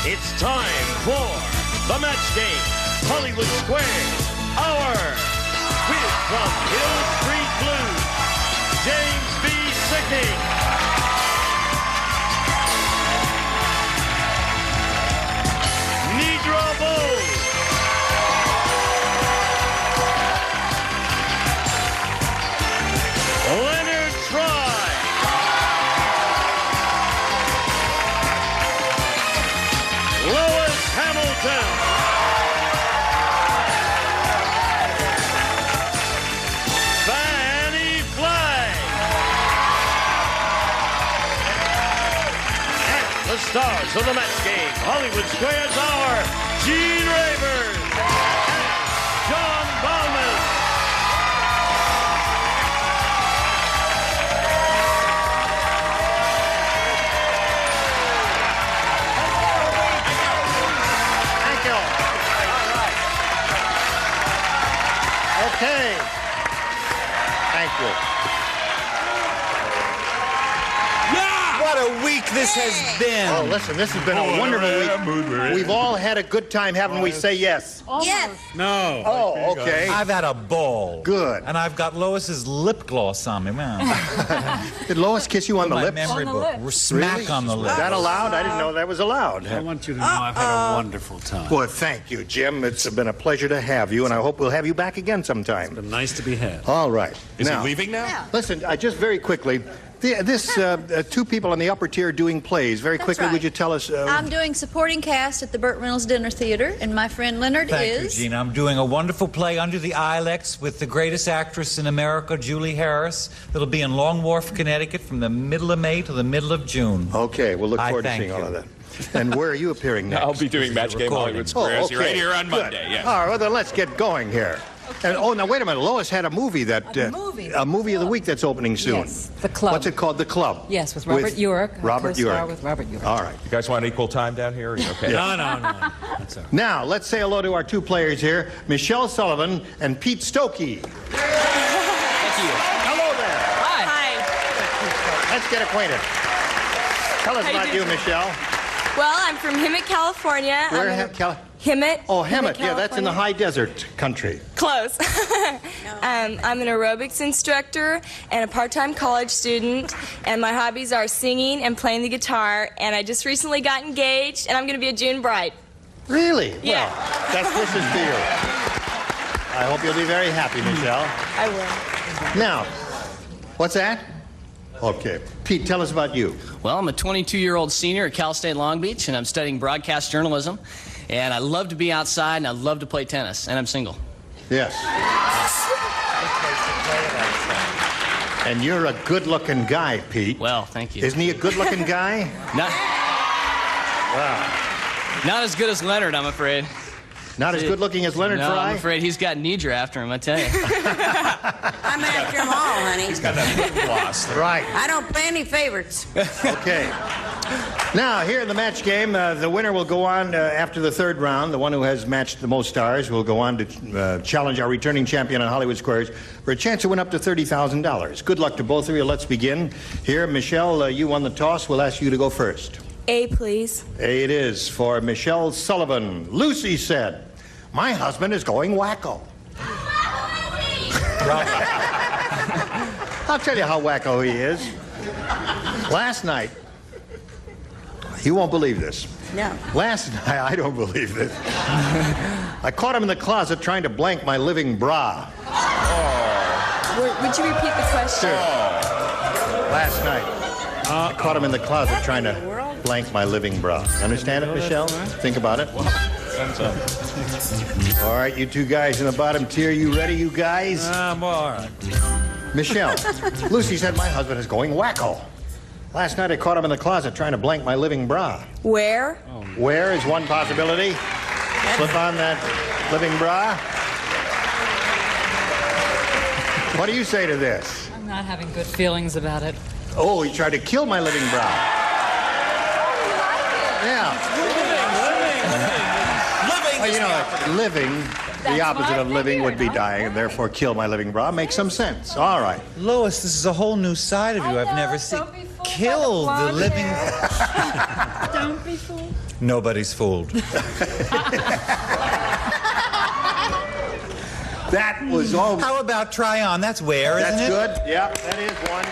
It's time for the match game. Hollywood Squares Hour. With from Hill Street Blues, James B. Sickning. Nedra Bowles. Leonard Try. Lois Hamilton. Fanny Flagg. And the stars of the match game, Hollywood Squares Hour, Gene Rayburn and John Bauman. Thank you. Okay. Thank you. What a week this has been. Oh, listen, this has been a wonderful week. We've all had a good time, haven't we? Say yes. Yes. No. Oh, okay. I've had a ball. Good. And I've got Lois's lip gloss on me. Man. Did Lois kiss you on the My lips? memory On the book. lips. Smack Really? on the Is lips. that allowed? I didn't know that was allowed. I want you to know I've had a wonderful time. Well, thank you, Jim. It's been a pleasure to have you, and I hope we'll have you back again sometime. Been nice to be had. All right. Is now, he leaving now? Yeah. Listen, just very quickly, this two people on the upper tier doing plays. Very That's quickly, right. would you tell us? I'm doing supporting cast at the Burt Reynolds Dinner Theater, and my friend Leonard Thank you, is... Gina. I'm doing a wonderful play under the Ilex with the greatest actress in America, Julie Harris. It'll be in Long Wharf, Connecticut from the middle of May to the middle of June. Okay, we'll look I forward to thank seeing all you. of that. And where are you appearing next? I'll be doing Match Game recording. Hollywood Squares. Oh, You're right okay. here on Good. Monday, yes. All right, well, then let's get going here. And, oh, now, wait a minute. Lois had a movie that... a movie of the week that's opening soon. Yes, The Club. What's it called? The Club. Yes, with Robert Urich. Robert Co-star Urich. with Robert Urich. All right. You guys want equal time down here? Are you okay? No. That's all right. Now, let's say hello to our two players here, Michelle Sullivan and Pete Stokey. Hello there. Hi. Let's get acquainted. Tell us about you, Michelle. Well, I'm from Hemet, California. Where? Hemet. Oh, Hemet. Yeah, that's in the California. high desert country. Close. I'm an aerobics instructor and a part-time college student, and my hobbies are singing and playing the guitar, and I just recently got engaged, and I'm going to be a June bride. Really? Yeah. Well, best wishes to you. I hope you'll be very happy, Michelle. I will. Now, what's that? Okay. Pete, tell us about you. Well, I'm a 22-year-old senior at Cal State Long Beach, and I'm studying broadcast journalism. And I love to be outside, and I love to play tennis, and I'm single. Yes. And you're a good-looking guy, Pete. Well, thank you. Isn't he a good-looking guy? Not as good as Leonard, I'm afraid. Not as good-looking as Leonard No, Fry? I'm afraid he's got Nedra after him, I tell you. I'm after them all, honey. Got that lip gloss there. Right. I don't play any favorites. Okay. Now, here in the match game, the winner will go on after the third round. The one who has matched the most stars will go on to challenge our returning champion on Hollywood Squares for a chance to win up to $30,000. Good luck to both of you. Let's begin. Here, Michelle, you won the toss. We'll ask you to go first. A, please. A it is for Michelle Sullivan. Lucy said, "My husband is going wacko." I'll tell you how wacko he is. Last night, you won't believe this. No. Last night, I don't believe this. I caught him in the closet trying to blank my living bra. Would you repeat the question? Last night, I caught him in the closet trying to blank my living bra. Understand it, Michelle? Think about it. All right, you two guys in the bottom tier, you ready, you guys? I'm all right. Michelle, Lucy said my husband is going wacko. Last night I caught him in the closet trying to blank my living bra. Where? Where is one possibility? Slip on that living bra. What do you say to this? I'm not having good feelings about it. Oh, he tried to kill my living bra. Yeah. Well, you know, living, the opposite of living would be dying, and therefore kill my living bra. Makes some sense. All right. Lois, this is a whole new side of you I've never seen. Kill the living... Don't be fooled. Nobody's fooled. That was all. How about try on? That's where, isn't That's it? good. Yeah, that is one.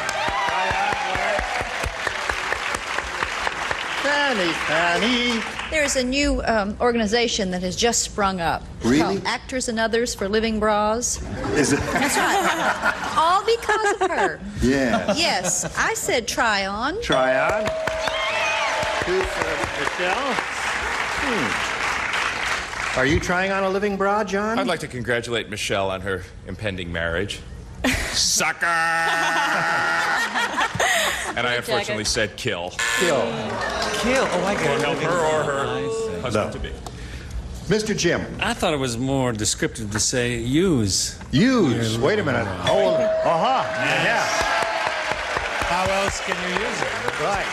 Fanny, Fanny. There's a new organization that has just sprung up. Really? Called Actors and Others for Living Bras. Is it? That's right. All because of her. Yeah. Yes, I said try on. Try on. Two for Michelle. Are you trying on a living bra, John? I'd like to congratulate Michelle on her impending marriage. Sucker! And I unfortunately said kill. Kill. Kill. Oh, I get it. Help her or her husband to be. Mr. Jim. I thought it was more descriptive to say use. Use. Wait a minute. Hold. Uh-huh. Yeah. How else can you use it? Right.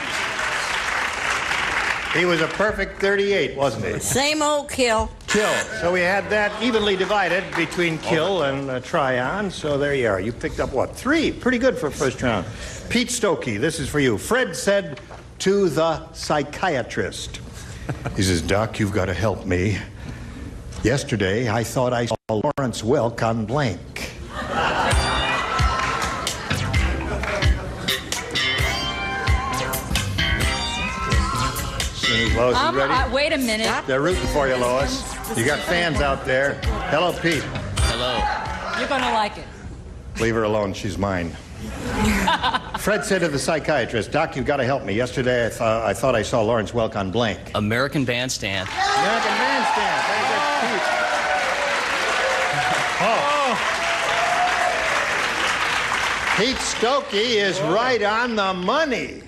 He was a perfect 38, wasn't he? Same old kill. Kill. So we had that evenly divided between kill and try on. So there you are. You picked up what? 3. Pretty good for first round. Pete Stokey, this is for you. Fred said to the psychiatrist. He says, Doc, you've got to help me. Yesterday, I thought I saw Lawrence Welk on blank. Lois, you ready? Wait a minute. They're rooting for you, Lois. You got fans out there. Hello, Pete. Hello. You're going to like it. Leave her alone. She's mine. Fred said to the psychiatrist, Doc, you've got to help me. Yesterday, I thought I saw Lawrence Welk on blank. American Bandstand. American Bandstand. Very good, Pete. Pete Stokey is right on the money.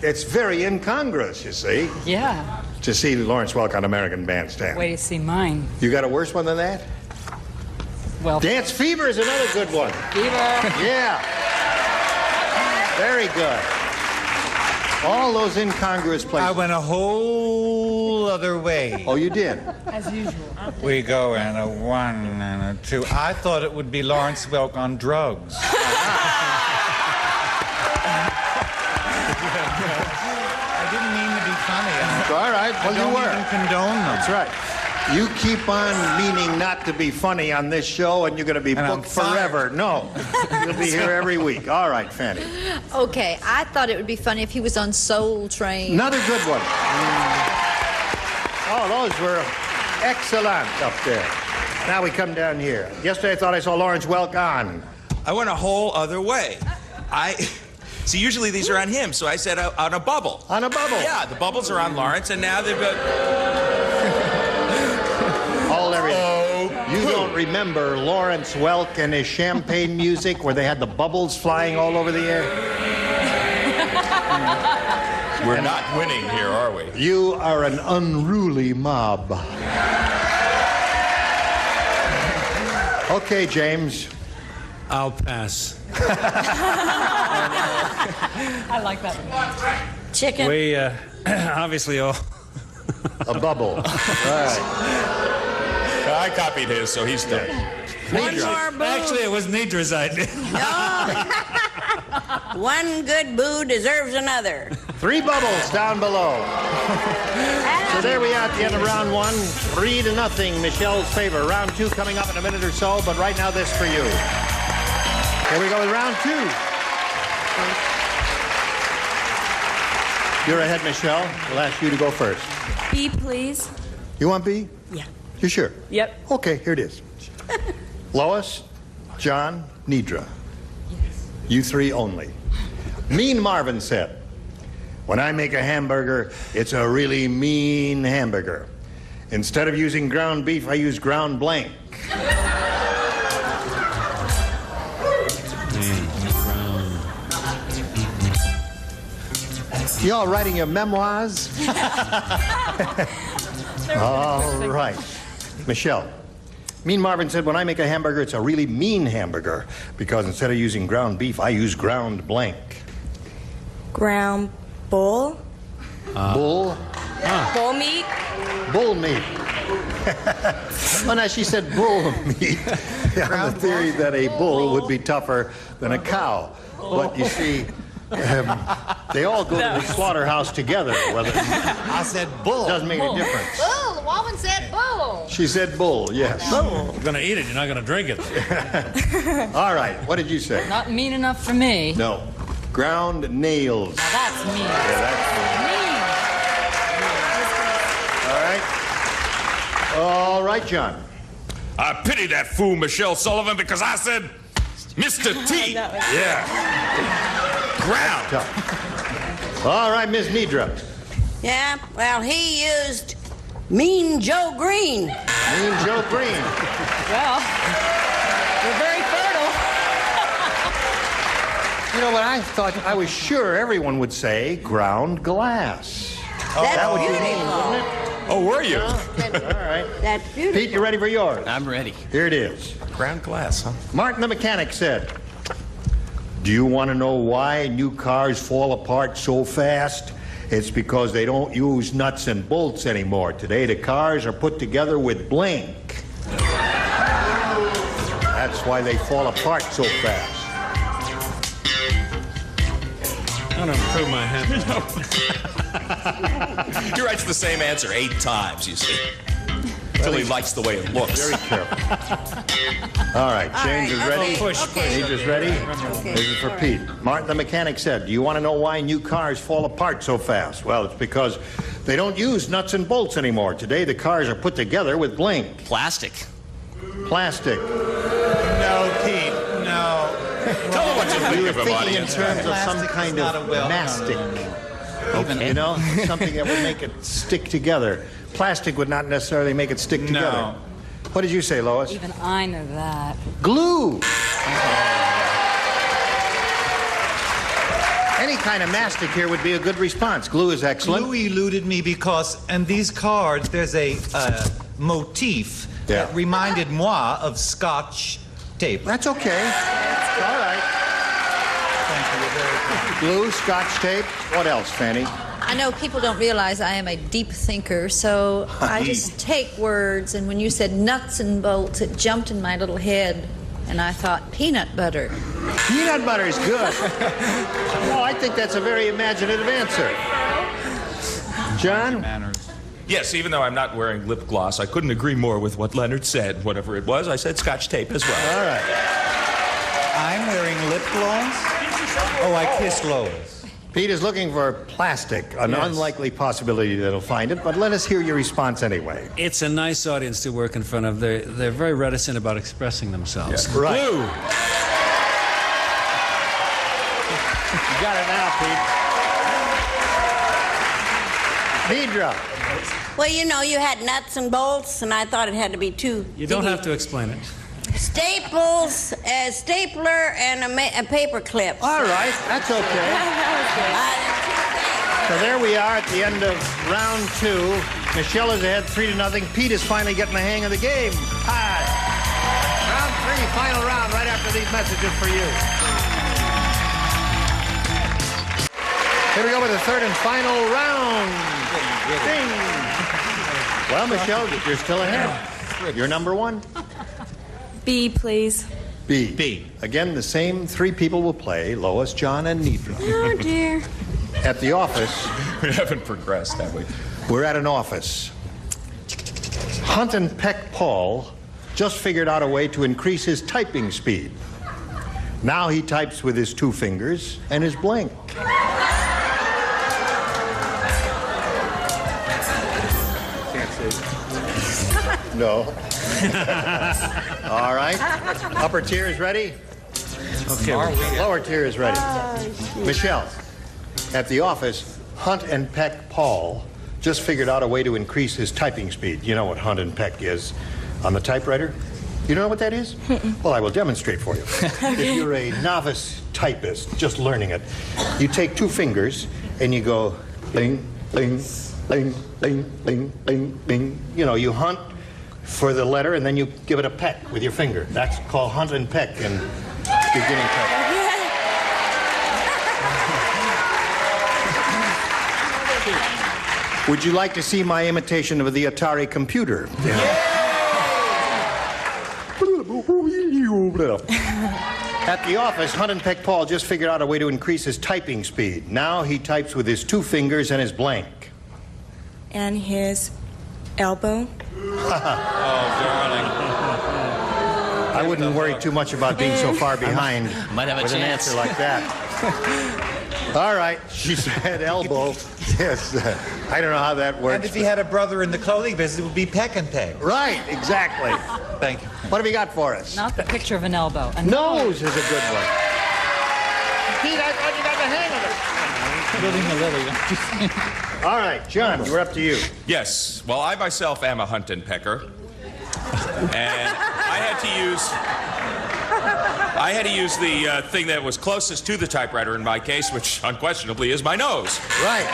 It's very incongruous, you see, Yeah. to see Lawrence Welk on American Bandstand. Way to see mine. You got a worse one than that? Well, Dance Fever is another good one. Fever. Yeah. Very good. All those incongruous I places. went a whole other way. Oh, you did? As usual. We go in a 1 and a 2. I thought it would be Lawrence Welk on drugs. I didn't mean to be funny. All right. Well, I you don't were. even condone them. That's right. You keep on meaning not to be funny on this show, and you're going to be And I'm booked forever. No. You'll be here every week. All right, Fanny. Okay, I thought it would be funny if he was on Soul Train. Another good one. Oh, those were excellent up there. Now we come down here. Yesterday I thought I saw Lawrence Welk on. I went a whole other way. See, usually these are on him, so I said on a bubble. On a bubble. Yeah, the bubbles are on Lawrence, and now they've got... Hold everything. You don't remember Lawrence Welk and his champagne music where they had the bubbles flying all over the air? We're not winning here, are we? You are an unruly mob. Okay, James. I'll pass. I like that one. Chicken. We obviously all. A bubble. Right. I copied his, so he's done. One more boo. Actually, it was Nidra's idea. One good boo deserves another. 3 bubbles down below. So there we are at the end of round 1. 3-0, Michelle's favor. Round 2 coming up in a minute or so, but right now this for you. Here we go with round 2. You're ahead, Michelle. We'll ask you to go first. B, please. You want B? Yeah. You sure? Yep. Okay, here it is. Lois, John, Nidra. Yes. You 3 only. Mean Marvin said, when I make a hamburger, it's a really mean hamburger. Instead of using ground beef, I use ground blank. You all writing your memoirs? All right. Michelle. Mean Marvin said, when I make a hamburger, it's a really mean hamburger because instead of using ground beef, I use ground blank. Ground bull. Bull? Bull meat. Bull meat. Well, now she said bull meat on the theory that a bull would be tougher than a cow. But you see, They all go to the slaughterhouse together. Whether I said bull. doesn't make any difference. Bull. The woman said bull. She said bull, yes. You're going to eat it. You're not going to drink it. All right, what did you say? Not mean enough for me. No. Ground nails. Now that's mean. Yeah, that's Mean. all right, John. I pity that fool Michelle Sullivan because I said Mr. T. Yeah. Ground. Tough. All right, Miss Nidra. Yeah, well, he used Mean Joe Green. Mean Joe Green. Well, you're very fertile. You know what? I was sure everyone would say ground glass. That's that would be beautiful. mean, wouldn't it? Oh, were you? All right. That's beautiful. Pete, you ready for yours? I'm ready. Here it is. Ground glass, huh? Martin the mechanic said, "Do you want to know why new cars fall apart so fast? It's because they don't use nuts and bolts anymore. Today the cars are put together with blank. That's why they fall apart so fast." I'm going to improve my hand. He writes the same answer 8 times, you see. Until he likes the way it looks. Very careful. All right, James is ready. okay. Push. Nidra is ready. Okay. This is for Pete. Martin the mechanic said, "Do you want to know why new cars fall apart so fast? Well, it's because they don't use nuts and bolts anymore. Today the cars are put together with blank. Plastic. Plastic." No, Pete. No. Tell him what you You think were of him, thinking in audience. terms of some Plastic is kind not of a well- mastic. Okay. You know, something that would make it stick together. Plastic would not necessarily make it stick together. No. What did you say, Lois? Even I know that. Glue. Any kind of mastic here would be a good response. Glue is excellent. Glue eluded me because in these cards there's a motif that reminded moi of Scotch tape. That's okay. All right. Thank you. You're very kind. Glue, Scotch tape. What else, Fanny? I know people don't realize I am a deep thinker, so I just take words, and when you said nuts and bolts, it jumped in my little head, and I thought peanut butter. Peanut butter is good. Oh, I think that's a very imaginative answer. John? Yes, even though I'm not wearing lip gloss, I couldn't agree more with what Leonard said. Whatever it was, I said Scotch tape as well. All right. I'm wearing lip gloss? Oh, I kissed Lois. Pete is looking for plastic, an unlikely possibility that he'll find it, but let us hear your response anyway. It's a nice audience to work in front of. They're very reticent about expressing themselves. Yeah. Right. Glue. You got it now, Pete. Nidra. Well, you know, you had nuts and bolts, and I thought it had to be two. You don't have to explain it. Staples, a stapler, and a paper clip. All right, that's okay. So there we are at the end of round 2. Michelle is ahead 3-0. Pete is finally getting the hang of the game. Hi. Round 3, final round, right after these messages for you. Here we go with the third and final round. Ding. Well, Michelle, you're still ahead. You're number 1. B, please. B. B. Again, the same 3 people will play, Lois, John, and Nidra. Oh, dear. At the office, We haven't progressed, have we? we're at an office. Hunt and Peck Paul just figured out a way to increase his typing speed. Now he types with his 2 fingers and his blank. No. All right. Upper tier is ready. Okay. Lower tier is ready. Michelle, at the office, Hunt and Peck Paul just figured out a way to increase his typing speed. You know what Hunt and Peck is on the typewriter? You know what that is? Well, I will demonstrate for you. If you're a novice typist, just learning it, you take 2 fingers and you go bing, bing, bing, bing, bing, bing, bing. You know, you hunt for the letter and then you give it a peck with your finger. That's called Hunt and Peck in beginning type. Would you like to see my imitation of the Atari computer? At the office, Hunt and Peck Paul just figured out a way to increase his typing speed. Now he types with his 2 fingers and his blank. And his elbow. Oh, darling. I wouldn't worry too much about being so far behind Might have a with an chance. answer like that. All right, she said elbow. Yes, I don't know how that works. And if he had a brother in the clothing business, it would be Peck and Peg. Right, exactly. Thank you. What have you got for us? Not the picture of an elbow. A Nose is a good one. Pete, I thought you got the hang of it. All right, John, we're up to you. Yes. Well, I myself am a Hunt and Pecker. And I had to use the thing that was closest to the typewriter in my case, which unquestionably is my nose. Right.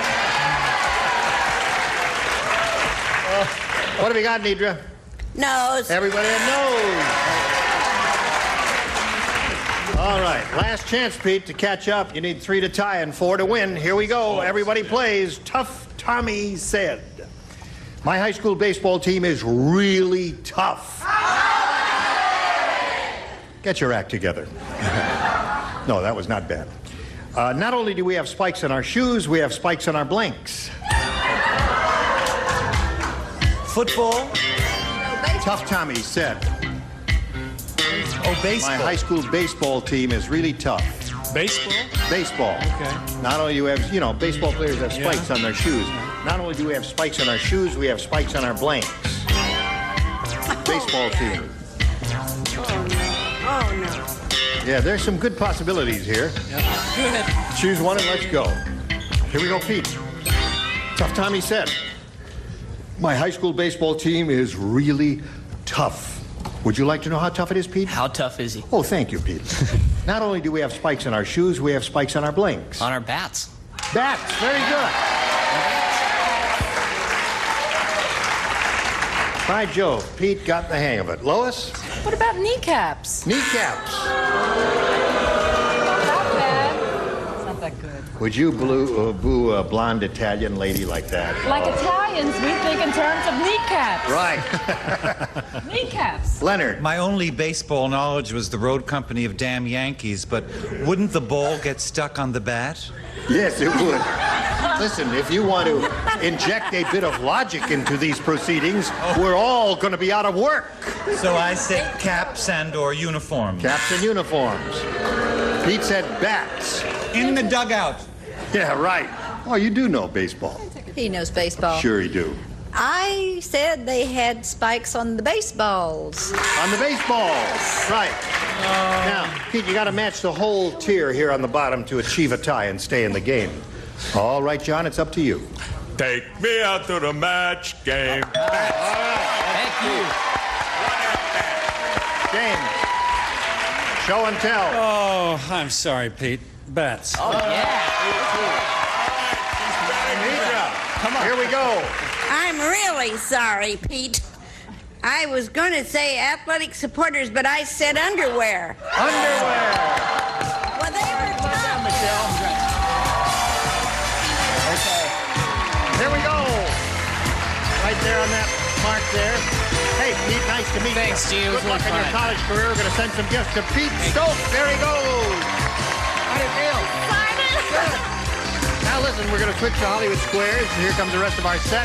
What have you got, Nidra? Nose. Everybody knows. All right, last chance, Pete, to catch up. You need 3 to tie and 4 to win. Here we go. Everybody plays. Tough Tommy said. My high school baseball team is really tough. Get your act together. No, that was not bad. Not only do we have spikes in our shoes, we have spikes in our blanks. Football? Tough Tommy said. Oh, baseball. My high school baseball team is really tough. Baseball? Baseball. Okay. Not only do we have, baseball players have spikes on their shoes. Not only do we have spikes on our shoes, we have spikes on our blanks. Baseball team. Oh, no. Yeah, there's some good possibilities here. Good. Choose one and let's go. Here we go, Pete. Tough Tommy said, my high school baseball team is really tough. Would you like to know how tough it is, Pete? How tough is he? Oh, thank you, Pete. Not only do we have spikes on our shoes, we have spikes on our blanks. On our bats. Bats, very good. By Jove, Pete got the hang of it. Lois? What about kneecaps? Kneecaps. Not bad. It's not that good. Would you boo a blonde Italian lady like that? Like Italians, we think in terms of kneecaps. Right. Kneecaps. Leonard. My only baseball knowledge was the road company of damn Yankees, but wouldn't the ball get stuck on the bat? Yes, it would. Listen, if you want to inject a bit of logic into these proceedings, we're all going to be out of work. So I said caps and or uniforms. Caps and uniforms. Pete said bats. In the dugout. Yeah, right. Oh, you do know baseball. He knows baseball. Sure you do. I said they had spikes on the baseballs. On the baseballs. Right. Now, Pete, you got to match the whole tier here on the bottom to achieve a tie and stay in the game. All right, John, it's up to you. Take me out to the match game. Thank you. James, show and tell. Oh, I'm sorry, Pete. Bats. Oh, yeah. Come on. Here we go. I'm really sorry, Pete. I was going to say athletic supporters, but I said underwear. Underwear. Well, they were tough. Michelle. Okay. Here we go. Right there on that mark there. Hey, Pete, nice to meet Thanks, you. Gene. It was Good luck in really your fun. college career. We're going to send some gifts to Pete Stokes. There he goes. How do you feel? Good. Now listen, we're going to switch to Hollywood Squares. Here comes the rest of our set.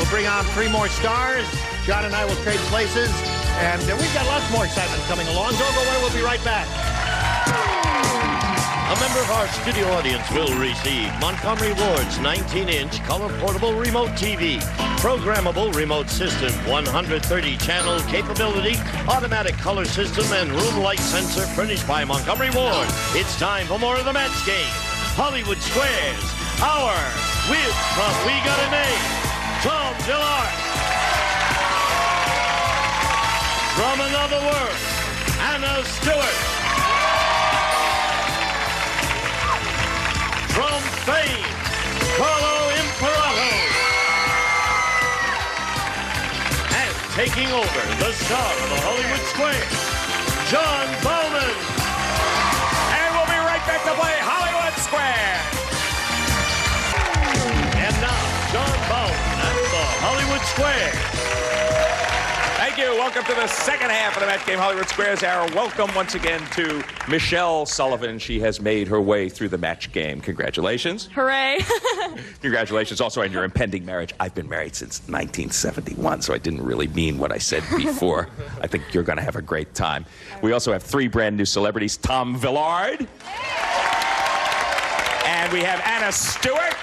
We'll bring on 3 more stars. John and I will trade places. And we've got lots more excitement coming along. Don't go away. We'll be right back. A member of our studio audience will receive Montgomery Ward's 19-inch color portable remote TV, programmable remote system, 130-channel capability, automatic color system, and room light sensor furnished by Montgomery Ward. It's time for more of the match game. Hollywood Squares, our with from We Got a Name, Tom Gillard. From Another World, Anna Stewart. From Fame, Carlo Imperato. And taking over, the star of the Hollywood Squares, John Bowman. And we'll be right back to play Hollywood Square. And now, John Bowman and the Hollywood Squares. Thank you. Welcome to the second half of the Match Game Hollywood Squares Hour. Welcome once again to Michelle Sullivan. She has made her way through the match game. Congratulations. Hooray. Congratulations also on your impending marriage. I've been married since 1971, so I didn't really mean what I said before. I think you're going to have a great time. We also have 3 brand new celebrities. Tom Villard. And we have Anna Stewart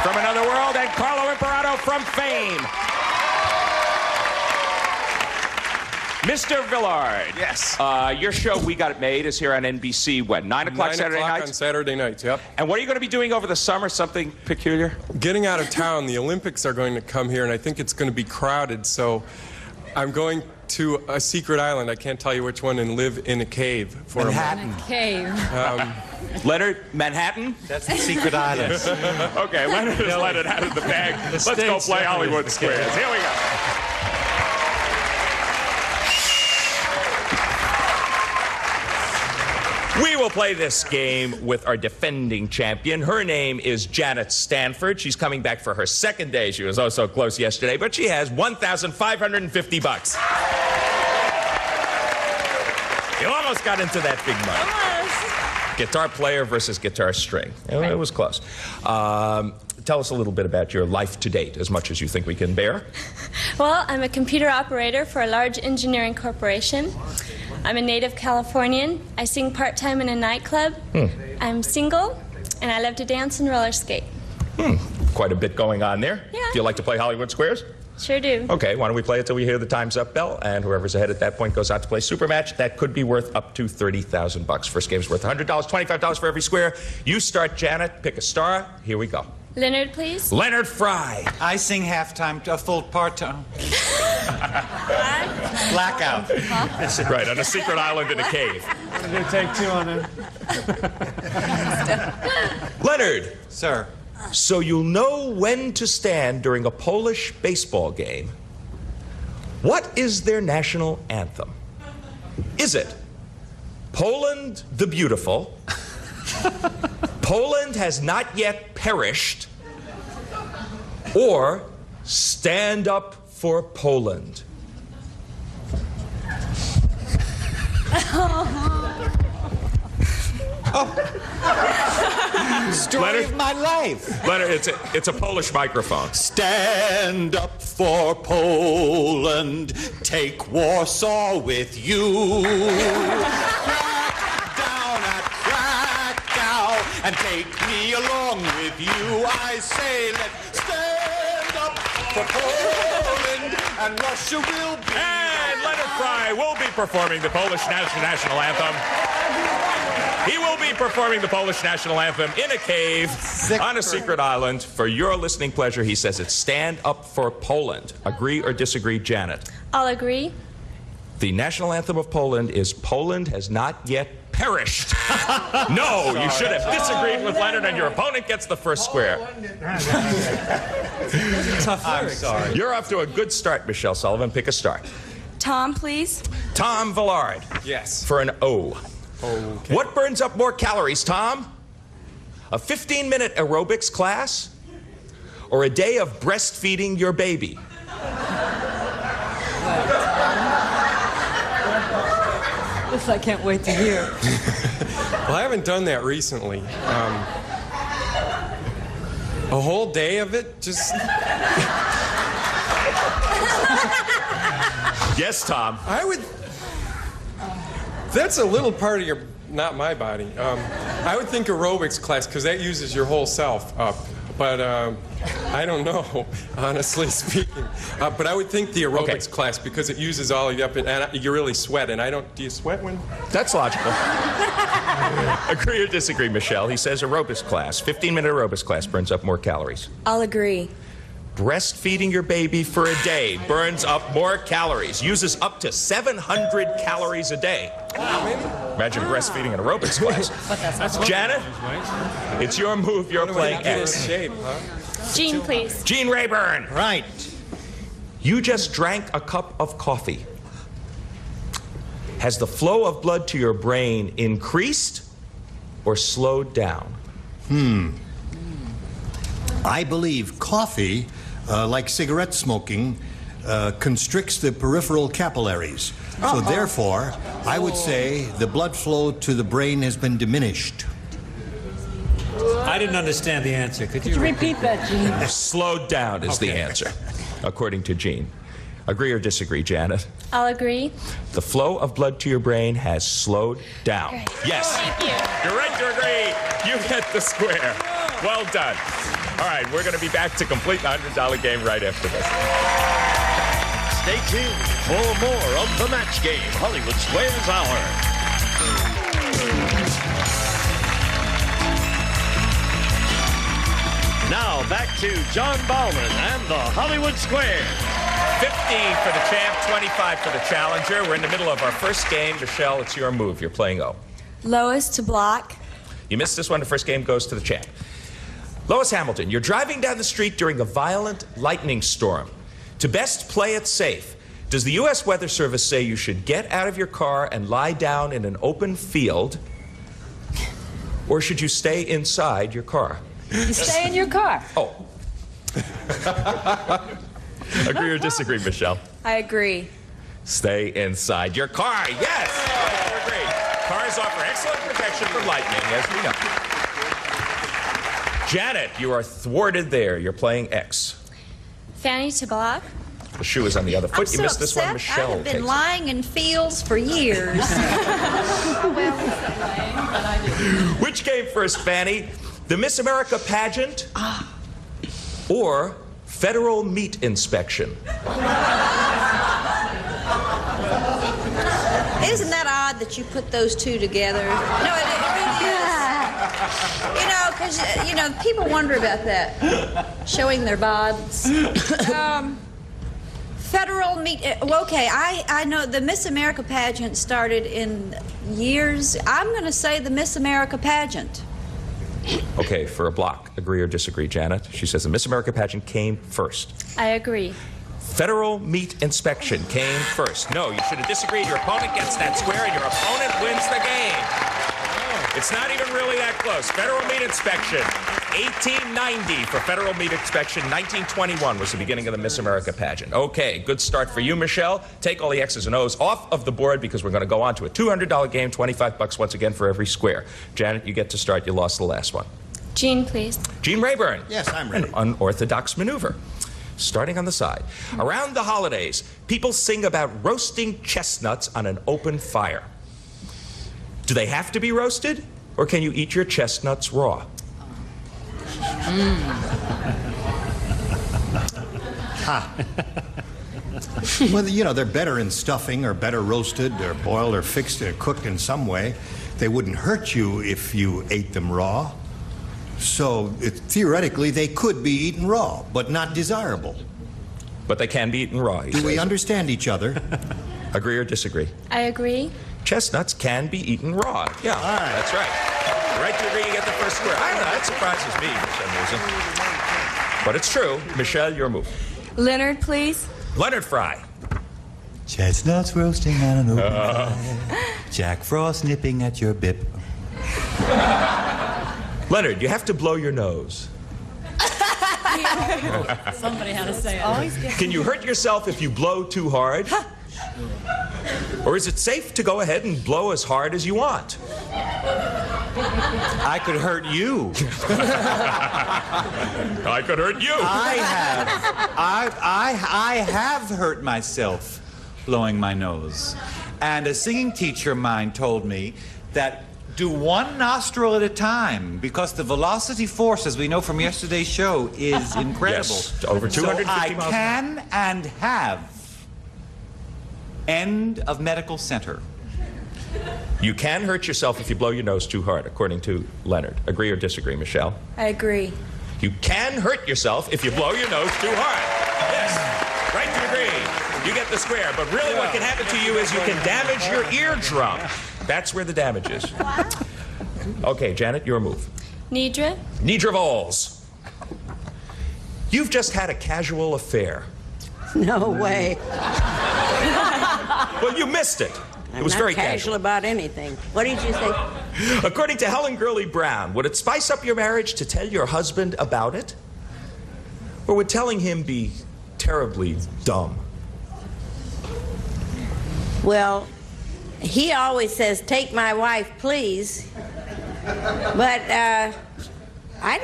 from Another World and Carlo Imperato from Fame. Mr. Villard. Yes. Your show, We Got It Made, is here on NBC, what, 9 o'clock Saturday nights? 9 o'clock on Saturday nights, yep. And what are you going to be doing over the summer? Something peculiar? Getting out of town. The Olympics are going to come here, and I think it's going to be crowded, so I'm going to a secret island. I can't tell you which one, and live in a cave for Manhattan. a month. Cave. Leonard, Manhattan? That's the secret island. Okay, Leonard has let it out of the bag. Let's go play Hollywood Squares. Here we go. We will play this game with our defending champion. Her name is Janet Stanford. She's coming back for her second day. She was oh so close yesterday, but she has $1,550. You almost got into that big money. Guitar player versus guitar string. It was close. Tell us a little bit about your life to date, as much as you think we can bear. Well, I'm a computer operator for a large engineering corporation. I'm a native Californian. I sing part-time in a nightclub. I'm single, and I love to dance and roller skate. Quite a bit going on there. Yeah. Do you like to play Hollywood Squares? Sure do. Okay, why don't we play it till we hear the time's up bell, and whoever's ahead at that point goes out to play Super Match. That could be worth up to $30,000. First game's worth $100, $25 for every square. You start, Janet. Pick a star. Here we go. Leonard, please. Leonard Fry. I sing halftime, a full part-time. Blackout. Right, on a secret island in a cave. Did take 2 on it? Leonard. Sir. So you'll know when to stand during a Polish baseball game. What is their national anthem? Is it Poland the Beautiful, Poland Has Not Yet Perished, or Stand Up for Poland? Story Leonard? of my life. Leonard, it's a Polish microphone. Stand up for Poland. Take Warsaw with you. Crack down at Krakow and take me along with you. I say, let's stand up for Poland, and Russia will be. And Leonard Fry will be performing the Polish national anthem. He will be performing the Polish national anthem in a cave on a secret island. For your listening pleasure, he says it's Stand Up for Poland. Agree or disagree, Janet? I'll agree. The national anthem of Poland is Poland Has Not Yet Perished. No, you should have disagreed with Leonard, and your opponent gets the first square. I'm sorry. You're off to a good start, Michelle Sullivan. Pick a star. Tom, please. Tom Villard. Yes. For an O. Okay. What burns up more calories, Tom? A 15-minute aerobics class? Or a day of breastfeeding your baby? This I can't wait to hear. Well, I haven't done that recently. A whole day of it? Just... Yes, Tom. I would... That's a little part of your... Not my body. I would think aerobics class, because that uses your whole self up. But I don't know, honestly speaking. But I would think the aerobics class, because it uses all of you up, and you really sweat. And I don't... Do you sweat when... That's logical. Agree or disagree, Michelle? He says aerobics class. 15-minute aerobics class burns up more calories. I'll agree. Breastfeeding your baby for a day burns up more calories. Uses up to 700 calories a day. Imagine breastfeeding an aerobics class. Janet, it's your move. You're playing X. Shape, huh? Gene, please. Gene Rayburn. Right. You just drank a cup of coffee. Has the flow of blood to your brain increased or slowed down? I believe coffee, like cigarette smoking, constricts the peripheral capillaries. So therefore, I would say the blood flow to the brain has been diminished. I didn't understand the answer. Could you Repeat that, Gene. Slowed down is the answer, according to Gene. Agree or disagree, Janet? I'll agree. The flow of blood to your brain has slowed down. Great. Yes. Thank you. You're right to agree. You get the square. Well done. All right, we're going to be back to complete the $100 game right after this. Stay tuned for more of the match game, Hollywood Squares Hour. Now back to John Bauman and the Hollywood Square. 50 for the champ, 25 for the challenger. We're in the middle of our first game. Michelle, it's your move. You're playing O. Lois to block. You missed this one. The first game goes to the champ. Lois Hamilton, you're driving down the street during a violent lightning storm. To best play it safe, does the U.S. Weather Service say you should get out of your car and lie down in an open field, or should you stay inside your car? You stay in your car. Oh. Agree or disagree, Michelle? I agree. Stay inside your car. Yes! I agree. Cars offer excellent protection from lightning, as we know. Janet, you are thwarted there. You're playing X. Fanny to block. The shoe is on the other foot. You missed this one. Michelle I have been takes it. lying in fields for years. Which came first, Fanny? The Miss America pageant or federal meat inspection? Isn't that odd that you put those two together? No, it really is. You know, because, you know, people wonder about that, showing their bods. Federal meat, okay, I know the Miss America pageant started in years. I'm going to say the Miss America pageant. Okay, for a block. Agree or disagree, Janet? She says the Miss America pageant came first. I agree. Federal meat inspection came first. No, you should have disagreed. Your opponent gets that square and your opponent wins the game. It's not even really that close. Federal meat inspection. 1890 for federal meat inspection. 1921 was the beginning of the Miss America pageant. Okay, good start for you, Michelle. Take all the X's and O's off of the board because we're going to go on to a $200 game, $25 once again for every square. Janet, you get to start. You lost the last one. Gene, please. Gene Rayburn. Yes, I'm ready. An unorthodox maneuver. Starting on the side. Around the holidays, people sing about roasting chestnuts on an open fire. Do they have to be roasted, or can you eat your chestnuts raw? Well, you know, they're better in stuffing or better roasted or boiled or fixed or cooked in some way. They wouldn't hurt you if you ate them raw. So, theoretically, they could be eaten raw, but not desirable. But they can be eaten raw. Do we understand each other? Agree or disagree? I agree. Chestnuts can be eaten raw. Yeah, that's right. Right to agree, you get the first square. I don't know, that surprises me for some reason. But it's true. Michelle, your move. Leonard, please. Leonard Fry. Chestnuts roasting on an open fire. Jack Frost nipping at your bip. Leonard, you have to blow your nose. Somebody had to say it. Can you hurt yourself if you blow too hard? Or is it safe to go ahead and blow as hard as you want? I could hurt you. I could hurt you. I have hurt myself blowing my nose. And a singing teacher of mine told me that do one nostril at a time because the velocity force, as we know from yesterday's show, is incredible. Yes, over 250 so I miles. can and have. End of medical center. You can hurt yourself if you blow your nose too hard, according to Leonard. Agree or disagree, Michelle? I agree. You can hurt yourself if you blow your nose too hard. Yes, right to agree. You get the square, but really what can happen to you is you can damage your eardrum. That's where the damage is. Okay, Janet, your move. Nidra. Nidra Vols. You've just had a casual affair. No way. Well, you missed it. It was very casual. about anything. What did you say? According to Helen Gurley Brown, would it spice up your marriage to tell your husband about it? Or would telling him be terribly dumb? Well, he always says, "Take my wife, please." But I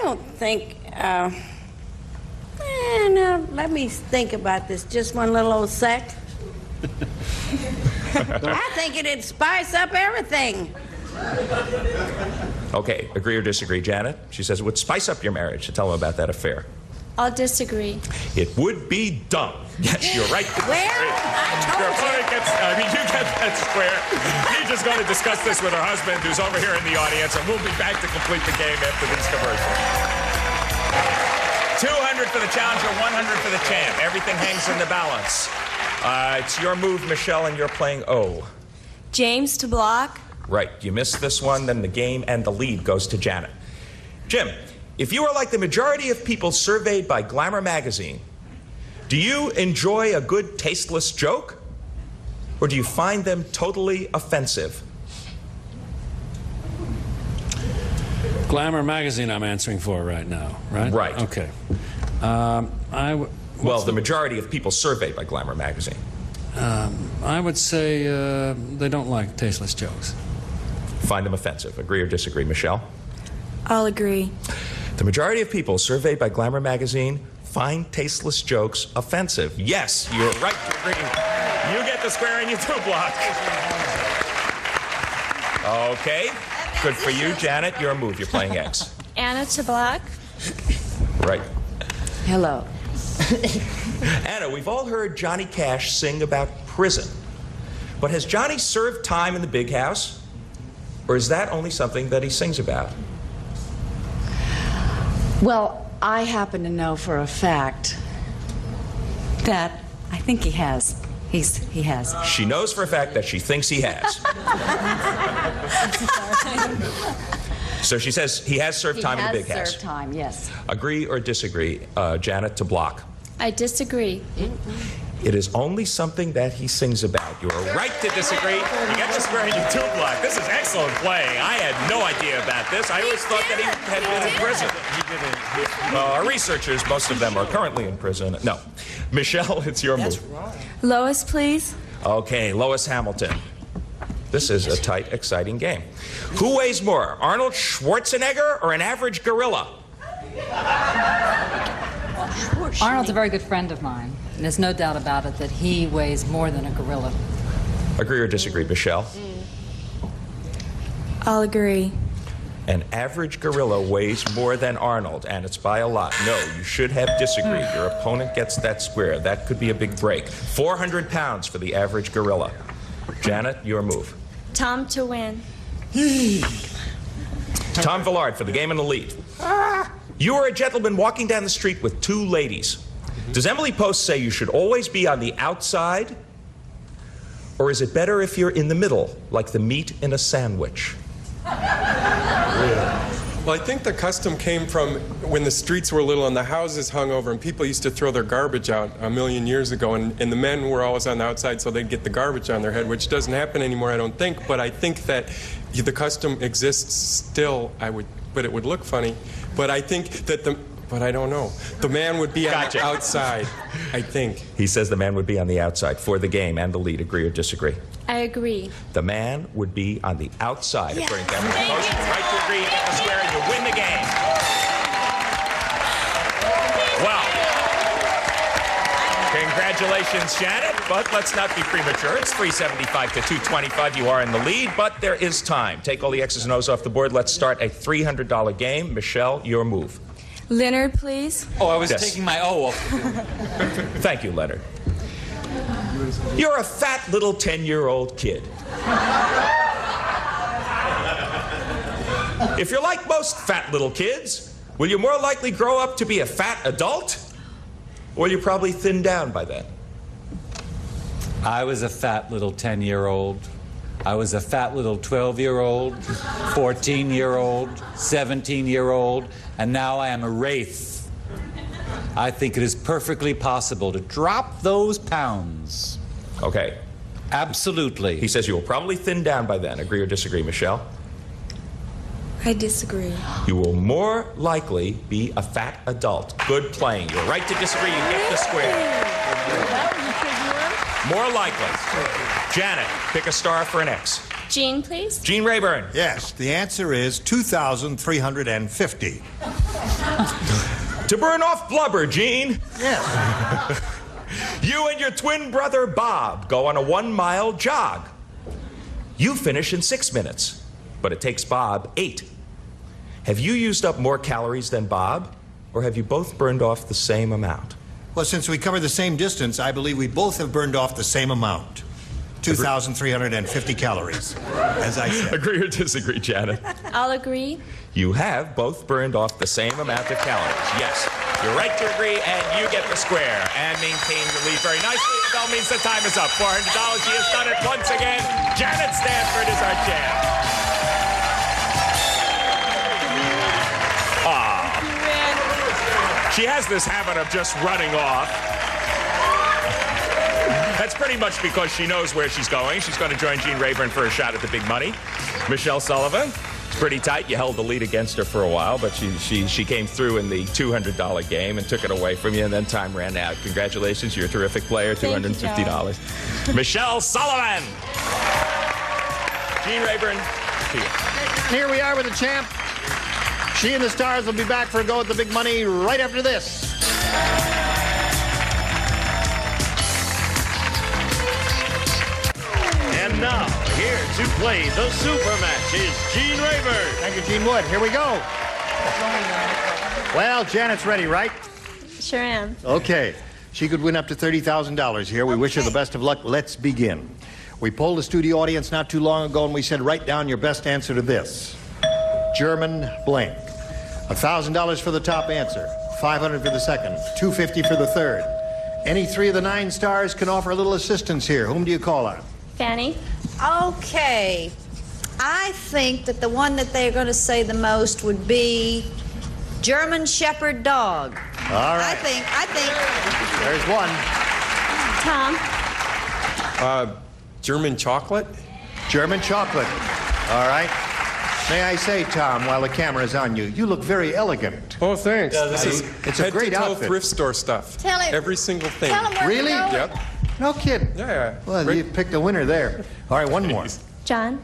don't think... no, let me think about this just one little old sec. I think it'd spice up everything. Okay, agree or disagree, Janet? She says it would spice up your marriage. So tell them about that affair. I'll disagree. It would be dumb. Yes, you're right. Well, Your opponent gets, you get that square. You're just going to discuss this with her husband, who's over here in the audience, and we'll be back to complete the game after these commercials. 200 for the challenger, 100 for the champ. Everything hangs in the balance. It's your move, Michelle, and you're playing O. James to block. Right. You miss this one, then the game and the lead goes to Janet. Jim, if you are like the majority of people surveyed by Glamour magazine, do you enjoy a good tasteless joke? Or do you find them totally offensive? Glamour magazine I'm answering for right now, right? Right. Okay. Well, the majority of people surveyed by Glamour magazine. I would say they don't like tasteless jokes. Find them offensive. Agree or disagree, Michelle? I'll agree. The majority of people surveyed by Glamour magazine find tasteless jokes offensive. Yes, you're right to agree. You get the square and you do block. Okay. Good for you, Janet. Your move. You're playing X. Anna to block. Right. Hello. Anna, we've all heard Johnny Cash sing about prison. But has Johnny served time in the big house? Or is that only something that he sings about? Well, I happen to know for a fact that I think he has. He has. She knows for a fact that she thinks he has. So she says he has served time in the big house. He has served time, yes. Agree or disagree, Janet, to block? I disagree. It is only something that he sings about. You are right to disagree. You get the square and you do block. This is excellent playing. I had no idea about this. I always thought that he had been in prison. Our researchers, most of them are currently in prison. No. Michelle, it's your move. Lois, please. Okay, Lois Hamilton. This is a tight, exciting game. Who weighs more, Arnold Schwarzenegger or an average gorilla? Arnold's a very good friend of mine, and there's no doubt about it that he weighs more than a gorilla. Agree or disagree, Michelle? I'll agree. An average gorilla weighs more than Arnold, and it's by a lot. No, you should have disagreed. Your opponent gets that square. That could be a big break. 400 pounds for the average gorilla. Janet, your move. Tom to win. Tom Villard for the game and the lead. You are a gentleman walking down the street with two ladies. Does Emily Post say you should always be on the outside? Or is it better if you're in the middle, like the meat in a sandwich? Well, I think the custom came from when the streets were little and the houses hung over and people used to throw their garbage out a million years ago, and the men were always on the outside so they'd get the garbage on their head, which doesn't happen anymore, I don't think. But I think that the custom exists still, but it would look funny. But I think that but I don't know. The man would be on the outside, I think. He says the man would be on the outside for the game and the lead. Agree or disagree? I agree. The man would be on the outside, according to Emily Post. Right to agree, you get the square, you win the game. Well, congratulations, Janet, but let's not be premature. It's 375 to 225. You are in the lead, but there is time. Take all the X's and O's off the board. Let's start a $300 game. Michelle, your move. Leonard, please. Oh, I was taking my O off. Thank you, Leonard. You're a fat little 10-year-old kid. If you're like most fat little kids, will you more likely grow up to be a fat adult? Or will you probably thin down by then? I was a fat little 10-year-old. I was a fat little 12-year-old, 14-year-old, 17-year-old, and now I am a wraith. I think it is perfectly possible to drop those pounds. Okay. Absolutely. He says you will probably thin down by then. Agree or disagree, Michelle? I disagree. You will more likely be a fat adult. Good playing. You're right to disagree. You get the square. More likely. Janet, pick a star for an X. Gene, please. Gene Rayburn. Yes, the answer is 2,350. To burn off blubber, Gene. Yes. You and your twin brother Bob go on a 1-mile jog. You finish in 6 minutes, but it takes Bob 8. Have you used up more calories than Bob, or have you both burned off the same amount? Well, since we cover the same distance, I believe we both have burned off the same amount. 2,350 calories, as I said. Agree or disagree, Janet? I'll agree. You have both burned off the same amount of calories. Yes, you're right to agree, and you get the square and maintain the lead very nicely. The bell means the time is up. $400. She has done it once again. Janet Stanford is our champ. She has this habit of just running off. That's pretty much because she knows where she's going. She's going to join Gene Rayburn for a shot at the big money. Michelle Sullivan, it's pretty tight. You held the lead against her for a while, but she came through in the $200 game and took it away from you, and then time ran out. Congratulations, you're a terrific player, $250. Michelle Sullivan! Gene Rayburn, to you. And here we are with the champ. She and the Stars will be back for a go at the big money right after this. And now, here to play the super match is Gene Rayburn. Thank you, Gene Wood. Here we go. Well, Janet's ready, right? Sure am. Okay. She could win up to $30,000 here. We wish her the best of luck. Let's begin. We polled the studio audience not too long ago, and we said, write down your best answer to this. German blank. $1,000 for the top answer, $500 for the second, $250 for the third. Any three of the 9 stars can offer a little assistance here. Whom do you call on? Fanny? Okay. I think that the one that they're going to say the most would be German Shepherd Dog. All right. I think. There's one. Tom? German chocolate? German chocolate. All right. May I say, Tom, while the camera is on you, you look very elegant. Oh, thanks. This is it's a great head-to-toe outfit. thrift store stuff. Tell him. Every single thing. Tell him where Really? to go. Yep. No kidding. Yeah. Well, you picked a winner there. All right, one more. John?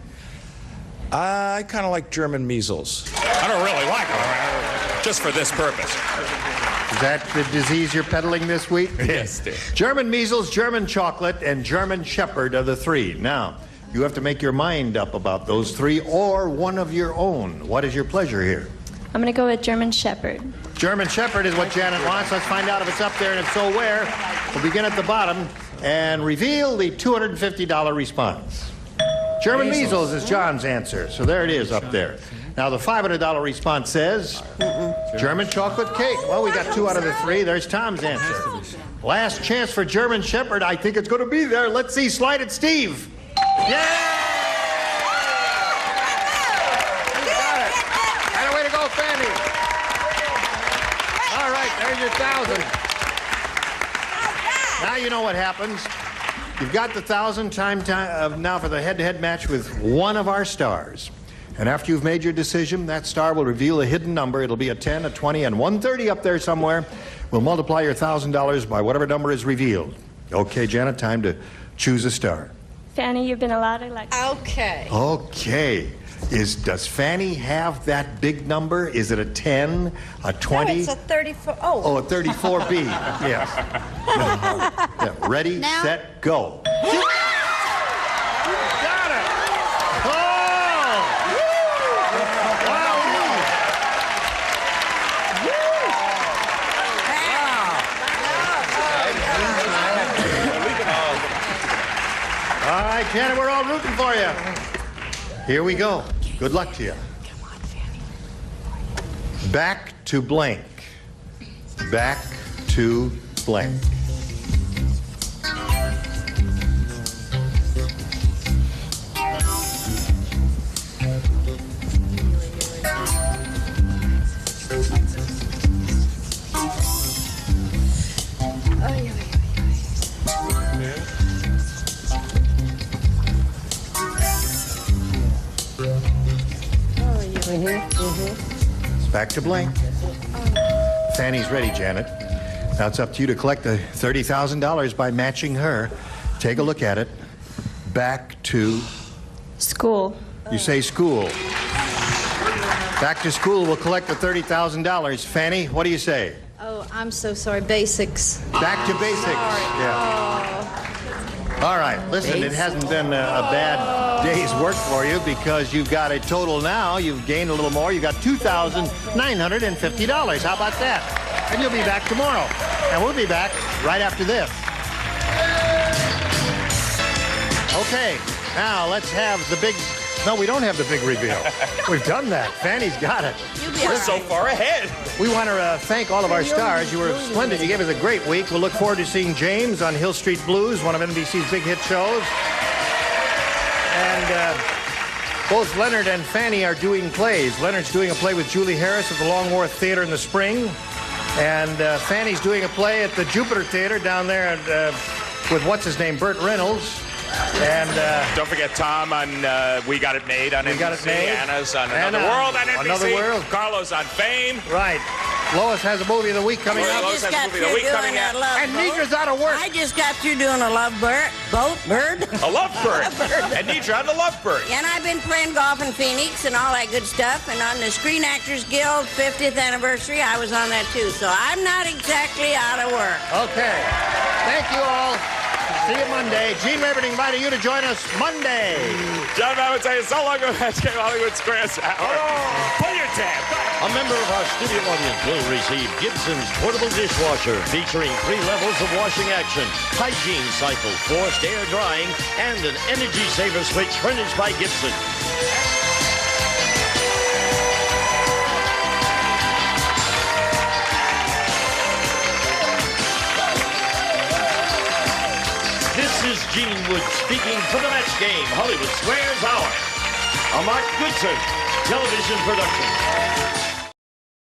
I kind of like German measles. I don't really like them, just for this purpose. Is that the disease you're peddling this week? Yes, dear. German measles, German chocolate, and German shepherd are the 3. Now, you have to make your mind up about those 3 or one of your own. What is your pleasure here? I'm going to go with German Shepherd. German shepherd is what Janet wants. Let's find out if it's up there, and if so, where. We'll begin at the bottom and reveal the $250 response. German measles is John's answer, so there it is up there. Now, the $500 response says German chocolate cake. Well, we got 2 out of the 3. There's Tom's answer. Last chance for German shepherd. I think it's going to be there. Let's see. Slide it, Steve. Yeah! You got it. And way to go, Fanny. All right, there's your 1,000. Now you know what happens. You've got the 1,000 now for the head-to-head match with one of our stars. And after you've made your decision, that star will reveal a hidden number. It'll be a 10, a 20, and 130 up there somewhere. We'll multiply your $1,000 by whatever number is revealed. Okay, Janet, time to choose a star. Fanny, you've been allowed to elect. Okay. Okay. Does Fanny have that big number? Is it a 10, a 20? No, it's a 34. Oh, a 34B. Yes. Yeah. Ready, Now? set, go. Got it. Oh! Wow. All right, Janet, we're all rooting for you. Here we go. Good luck to you. Back to blank. Back to blank. It's back to blank. Fanny's ready, Janet. Now it's up to you to collect the $30,000 by matching her. Take a look at it. Back to School. You say school. Back to school will collect the $30,000. Fanny, what do you say? Oh, I'm so sorry. Basics. Back to basics. Yeah. All right. Listen, it hasn't been a bad day's work for you because you've got a total now. You've gained a little more. You've got $2,950. How about that? And you'll be back tomorrow. And we'll be back right after this. Okay. Now let's have the big... No, we don't have the big reveal. We've done that. Fanny's got it. We're so far ahead. We want to thank all of our stars. You were splendid. You gave us a great week. We'll look forward to seeing James on Hill Street Blues, one of NBC's big hit shows. And both Leonard and Fanny are doing plays. Leonard's doing a play with Julie Harris at the Long Wharf Theater in the spring. And Fanny's doing a play at the Jupiter Theater down there with what's-his-name, Burt Reynolds. And don't forget Tom on We Got It Made on NBC. Got It Made. Anna's on Another World on NBC. Another World. Carlos on Fame. Right. Lois has a movie of the week coming out. Lois has a movie of the week coming out. And Nidra's out of work. I just got through doing a love bird. A Lovebird. And Nidra on the Lovebird. And I've been playing golf in Phoenix and all that good stuff. And on the Screen Actors Guild 50th anniversary, I was on that too. So I'm not exactly out of work. Okay. Thank you all. See you Monday. Gene Rayburn invited you to join us Monday. John Madden saying so long ago that came Hollywood Squares Hour. Pull your tab. A member of our studio audience will receive Gibson's portable dishwasher featuring 3 levels of washing action, hygiene cycle, forced air drying, and an energy saver switch furnished by Gibson. This is Gene Wood speaking for the match game, Hollywood Squares Hour. A Mark Goodson television production.